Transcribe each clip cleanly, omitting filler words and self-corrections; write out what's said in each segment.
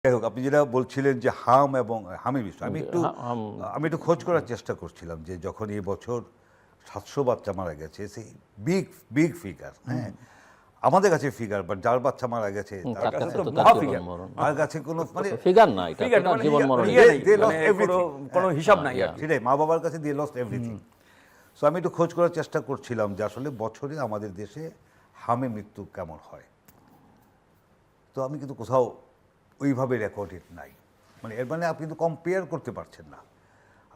যাই হোক, আপনি যেটা বলছিলেন যে হাম এবং হামের বিষয়, হাম আমি একটু খোঁজ করার চেষ্টা করছিলাম যে যখন এই বছর 700 বাচ্চা মারা গেছে, সেই বিগ বিগ ফিগার, হ্যাঁ, আমাদের কাছে ফিগার, বাট যার বাচ্চা মারা গেছে তার কাছে তো তার মহা জীবন ফিগার। মরণ তার কাছে কোনো মানে ফিগার না, এটা ফিগার তো তার মানে জীবন মরণ। ইয়ে নেই, They মানে lost everything. কোনো হিসাব নাই আর কি। সেটাই, মা বাবার কাছে দিয়ে লস্ট এভরিথিং। সো আমি একটু খোঁজ করার চেষ্টা করছিলাম যে আসলে বছরে আমাদের দেশে হামে মৃত্যু কেমন হয়। তো আমি কিন্তু কোথাও ওইভাবে রেকর্ডেড নাই, মানে এর মানে আপনি কিন্তু কম্পেয়ার করতে পারছেন না।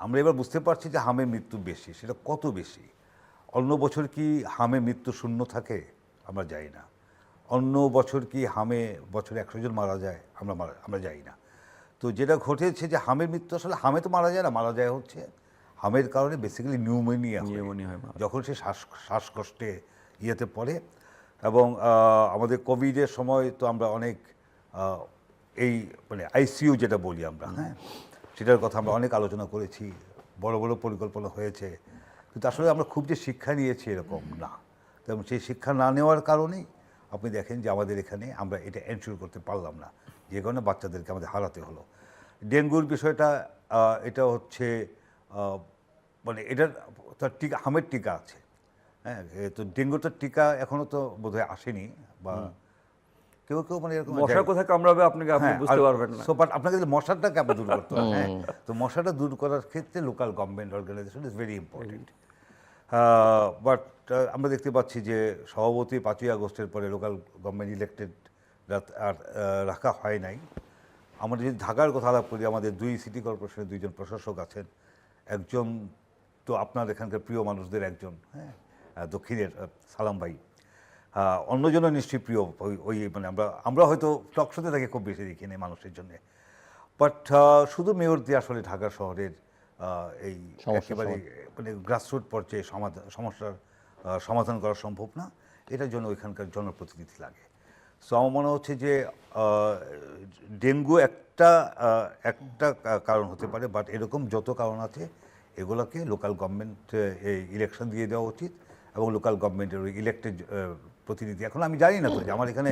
আমরা এবার বুঝতে পারছি যে হামে মৃত্যু বেশি, সেটা কত বেশি। অন্য বছর কি হামে মৃত্যু শূন্য থাকে? আমরা জানি না। অন্য বছর কি হামে বছরে 100 জন মারা যায়? আমরা জানি না। তো যেটা ঘটেছে যে হামের মৃত্যু, আসলে হামে তো মারা যায় না, মারা যায় হচ্ছে হামের কারণে বেসিক্যালি নিউমোনিয়া হয় মারা। যখন সে শ্বাসকষ্টে ইয়েতে পড়ে। এবং আমাদের কোভিডের সময় তো আমরা অনেক এই মানে আইসিইউ যেটা বলি আমরা, হ্যাঁ, সেটার কথা আমরা অনেক আলোচনা করেছি, বড় বড় পরিকল্পনা হয়েছে, কিন্তু আসলে আমরা খুব যে শিক্ষা নিয়েছি এরকম না। তেমন সেই শিক্ষা না নেওয়ার কারণেই আপনি দেখেন যে আমাদের এখানে আমরা এটা এনশিওর করতে পারলাম না, যে কারণে বাচ্চাদেরকে আমাদের হারাতে হলো। ডেঙ্গুর বিষয়টা, এটা হচ্ছে মানে এটার তার টিকা, হামের টিকা আছে, হ্যাঁ, তো ডেঙ্গুটার টিকা এখনও তো বোধহয় আসেনি, বা কেউ কেউ মানে এরকম মশা কোথায় কামড়াবে আপনি বুঝতে পারবেন না। বাট আপনাকে যদি মশাটাকে আপনি দূর করতে হবে, হ্যাঁ, তো মশাটা দূর করার ক্ষেত্রে local government organization is very important. But আমরা দেখতে পাচ্ছি যে সভাপতি 5ই আগস্টের পরে লোকাল গভর্নমেন্ট ইলেক্টেড আর রাখা হয় নাই। আমরা যদি ঢাকার কথা আলাপ করি, আমাদের 2 সিটি কর্পোরেশনের 2 জন প্রশাসক আছেন। একজন তো আপনার এখানকার প্রিয় মানুষদের একজন, হ্যাঁ, দক্ষিণের সালাম ভাই। অন্যজনও নিশ্চয়ই প্রিয়, ওই মানে আমরা হয়তো টকশোতে তাকে খুব বেশি দেখি না মানুষের জন্যে। বাট শুধু মেয়র দিয়ে আসলে ঢাকা শহরের এই একেবারে মানে গ্রাসরুট পর্যায়ে সমস্যার সমাধান করা সম্ভব না। এটার জন্য ওইখানকার জনপ্রতিনিধি লাগে। সো আমার মনে হচ্ছে যে ডেঙ্গু একটা কারণ হতে পারে, বাট এরকম যত কারণ আছে এগুলোকে লোকাল গভর্নমেন্ট ইলেকশন দিয়ে দেওয়া উচিত, এবং লোকাল গভর্নমেন্টের ওই ইলেক্টেড প্রতিনিধি। এখন আমি জানি না তো যে আমার এখানে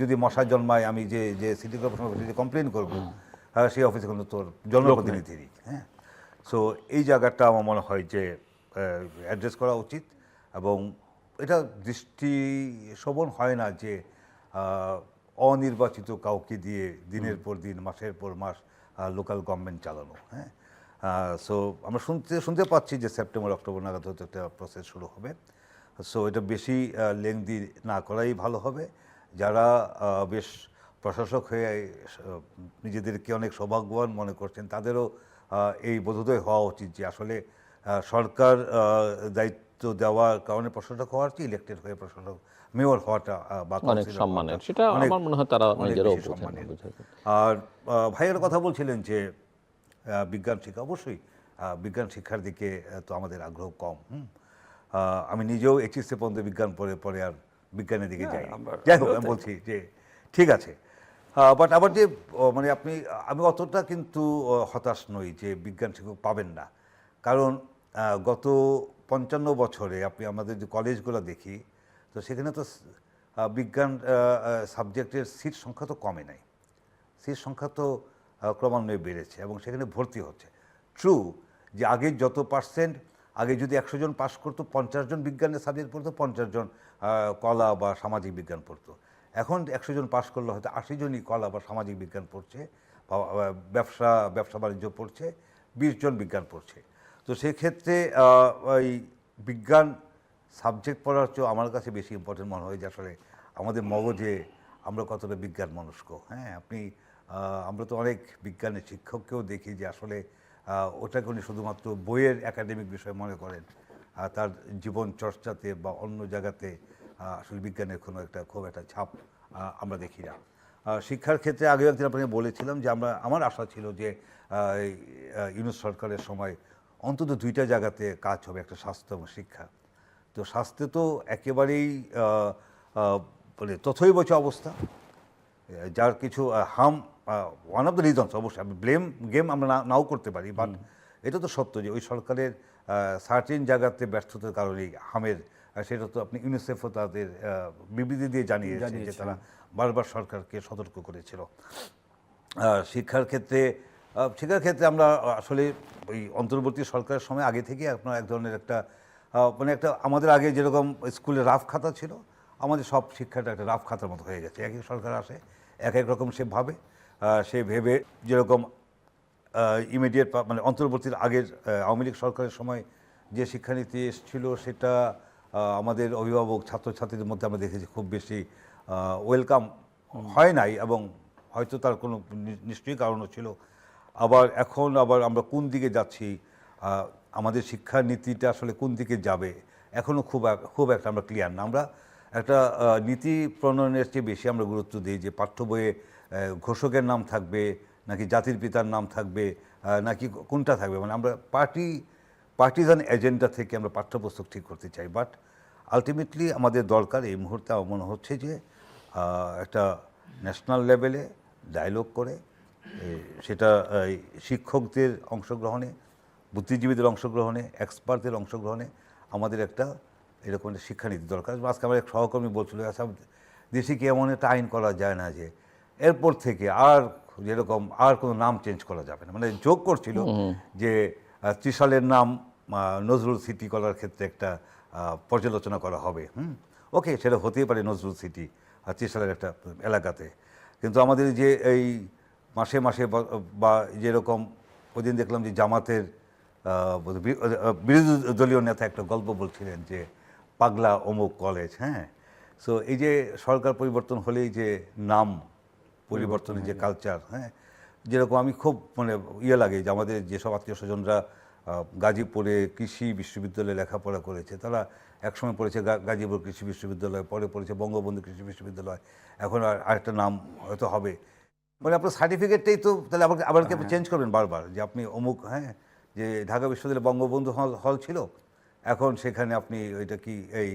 যদি মশা জন্মায়, আমি যে সিটি কর্পোরেশন অফিসে কমপ্লেন করবো, সেই অফিসে কিন্তু তোর জনপ্রতিনিধিরই, হ্যাঁ। সো এই জায়গাটা আমার মনে হয় যে অ্যাড্রেস করা উচিত, এবং এটা দৃষ্টি শোভন হয় না যে অনির্বাচিত কাউকে দিয়ে দিনের পর দিন, মাসের পর মাস লোকাল গভর্নমেন্ট চালানো, হ্যাঁ। সো আমরা শুনতে পাচ্ছি যে সেপ্টেম্বর অক্টোবর নাগাদ হয়তো একটা প্রসেস শুরু হবে। সো এটা বেশি লেংদি না করাই ভালো হবে। যারা বেশ প্রশাসক হয়ে নিজেদেরকে অনেক সৌভাগ্যবান মনে করছেন, তাদেরও এই বোধোদয় হওয়া উচিত যে আসলে সরকার দায়িত্ব দেওয়ার কারণে প্রশাসক হওয়ার চেয়ে ইলেক্টেড হয়ে প্রশাসক মেয়র হওয়াটা বা অনেক সম্মানের, সেটা আমার মনে হয় তারা নিজেরাও বোঝেন। আর ভাইয়ের কথা বলছিলেন যে বিজ্ঞান শিক্ষা, অবশ্যই বিজ্ঞান শিক্ষার দিকে তো আমাদের আগ্রহ কম। আমি নিজেও এইচএসসি পর্যন্ত বিজ্ঞান পড়ে আর বিজ্ঞানের দিকে যাই। যাই হোক, আমি বলছি যে ঠিক আছে, বাট আবার যে মানে আমি অতটা কিন্তু হতাশ নই যে বিজ্ঞান শিক্ষক পাবেন না। কারণ গত 55 বছরে আপনি আমাদের যে কলেজগুলো দেখি, তো সেখানে তো বিজ্ঞান সাবজেক্টের সিট সংখ্যা তো কমে নাই, সিট সংখ্যা তো ক্রমান্বয়ে বেড়েছে, এবং সেখানে ভর্তি হচ্ছে। ট্রু যে আগে যত পার্সেন্ট, আগে যদি 100 জন পাস করতো, 50 জন বিজ্ঞানের সাবজেক্ট পড়তো, 50 জন কলা বা সামাজিক বিজ্ঞান পড়তো। এখন 100 জন পাস করলে হয়তো 80 জনই কলা বা সামাজিক বিজ্ঞান পড়ছে, বা ব্যবসা বাণিজ্য পড়ছে, 20 জন বিজ্ঞান পড়ছে। তো সেক্ষেত্রে ওই বিজ্ঞান সাবজেক্ট পড়ার চেয়েও আমার কাছে বেশি ইম্পর্টেন্ট মনে হয় যে আসলে আমাদের মগজে আমরা কতটা বিজ্ঞান মনস্ক, হ্যাঁ। আমরা তো অনেক বিজ্ঞানের শিক্ষককেও দেখি যে আসলে ওটাকে উনি শুধুমাত্র বইয়ের একাডেমিক বিষয় মনে করেন, তার জীবন চর্চাতে বা অন্য জায়গাতে আসলে বিজ্ঞানের কোনো খুব একটা ছাপ আমরা দেখি না। শিক্ষার ক্ষেত্রে আগেও একদিন আপনাকে বলেছিলাম যে আমার আশা ছিল যে ইউনূস সরকারের সময় অন্তত 2টা জায়গাতে কাজ হবে, একটা স্বাস্থ্য এবং শিক্ষা। তো স্বাস্থ্যে তো একেবারেই মানে তথৈবচ অবস্থা, যার কিছু ওয়ান অফ দ্য রিজনস, অবশ্যই আমি গেম আমরা নাও করতে পারি, বাট এটা তো সত্য যে ওই সরকারের সার্টেন জায়গাতে ব্যর্থতার কারণেই হামের, সেটা তো আপনি ইউনিসেফও তাদের বিবৃতি দিয়ে জানিয়েছে যে তারা বারবার সরকারকে সতর্ক করেছিল। শিক্ষার ক্ষেত্রে আমরা আসলে ওই অন্তর্বর্তী সরকারের সময় আগে থেকে আপনার এক ধরনের একটা মানে একটা আমাদের আগে যেরকম স্কুলে রাফ খাতা ছিল, আমাদের সব শিক্ষাটা একটা রাফ খাতার মতো হয়ে গেছে। এক এক সরকার আসে এক এক রকম সে ভাবে, সে ভেবে যেরকম ইমিডিয়েট মানে অন্তর্বর্তীর আগের আওয়ামী লীগ সরকারের সময় যে শিক্ষানীতি এসেছিল সেটা আমাদের অভিভাবক ছাত্রছাত্রীদের মধ্যে আমরা দেখেছি খুব বেশি ওয়েলকাম হয় নাই, এবং হয়তো তার কোনো নিশ্চয়ই কারণও ছিল। এখন আমরা কোন দিকে যাচ্ছি, আমাদের শিক্ষানীতিটা আসলে কোন দিকে যাবে এখনও খুব একটা আমরা ক্লিয়ার না। আমরা একটা নীতি প্রণয়নের চেয়ে বেশি আমরা গুরুত্ব দিই যে পাঠ্য বইয়ে ঘোষকের নাম থাকবে নাকি জাতির পিতার নাম থাকবে, নাকি কোনটা থাকবে, মানে আমরা পার্টিজান এজেন্ডা থেকে আমরা পাঠ্যপুস্তক ঠিক করতে চাই। বাট আলটিমেটলি আমাদের দরকার এই মুহূর্তে আমার মনে হচ্ছে যে একটা ন্যাশনাল লেভেলে ডায়লগ করে সেটা শিক্ষকদের অংশগ্রহণে, বুদ্ধিজীবীদের অংশগ্রহণে, এক্সপার্টদের অংশগ্রহণে আমাদের একটা এরকম একটা শিক্ষানীতি দরকার। আজকে আমার এক সহকর্মী বলছিল, আচ্ছা দেশে কি এমন একটা আইন করা যায় না যে এরপর থেকে যেরকম কোনো নাম চেঞ্জ করা যাবে না, মানে যোগ করছিল যে ত্রিশালের নাম নজরুল সিটি করার ক্ষেত্রে একটা পর্যালোচনা করা হবে। ওকে, সেটা হতেই পারে নজরুল সিটি ত্রিশালের একটা এলাকাতে, কিন্তু আমাদের যে এই মাসে মাসে বা যেরকম ওই দিন দেখলাম যে জামাতের বিরোধী দলীয় নেতা একটা গল্প বলছিলেন যে পাগলা অমুক কলেজ। সো এই যে সরকার পরিবর্তন হলেই যে নাম পরিবর্তনের যে কালচার, যেরকম আমি খুব মানে লাগে যে আমাদের যেসব আত্মীয় স্বজনরা গাজীপুরে কৃষি বিশ্ববিদ্যালয়ে লেখাপড়া করেছে, তারা একসময় পড়েছে গাজীপুর কৃষি বিশ্ববিদ্যালয়, পরে পড়েছে বঙ্গবন্ধু কৃষি বিশ্ববিদ্যালয়, এখন আরেকটা নাম হয়তো হবে। মানে আপনার সার্টিফিকেটটাই তো তাহলে আবার কি আপনি চেঞ্জ করবেন বারবার যে আপনি অমুক, যে ঢাকা বিশ্ববিদ্যালয়ে বঙ্গবন্ধু হল ছিল, এখন সেখানে আপনি ওইটা কি এই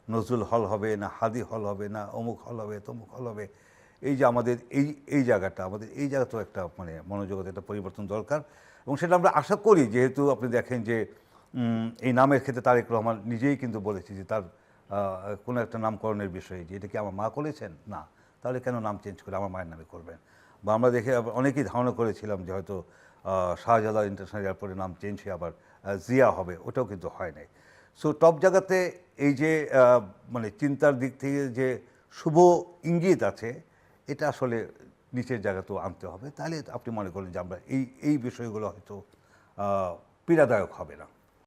নজরুল হল হবে না হাদি হল হবে না অমুক হল হবে তমুক হল হবে। এই যে আমাদের এই জায়গাতেও একটা মানে মনোযোগের একটা পরিবর্তন দরকার, এবং সেটা আমরা আশা করি। যেহেতু আপনি দেখেন যে এই নামের ক্ষেত্রে তারেক রহমান নিজেই কিন্তু বলেছে যে তার কোনো একটা নামকরণের বিষয়ে যে এটা কি আমার মা করেছেন, না তাহলে কেন নাম চেঞ্জ করে আমার মায়ের নামে করবেন। বা আমরা দেখে অনেকেই ধারণা করেছিলাম যে হয়তো শাহজালাল ইন্টারন্যাশনাল এয়ারপোর্টের নাম চেঞ্জ হয়ে আবার জিয়া হবে, ওটাও কিন্তু হয় নাই। সো টপ জায়গাতে এই যে মানে চিন্তার দিক থেকে যে শুভ ইঙ্গিত আছে, এটা আসলে নিচের জায়গাতেও আনতে হবে, তাহলে আপনি মনে করেন যে আমরা এই বিষয়গুলো হয়তো পীড়াদায়ক হবে না।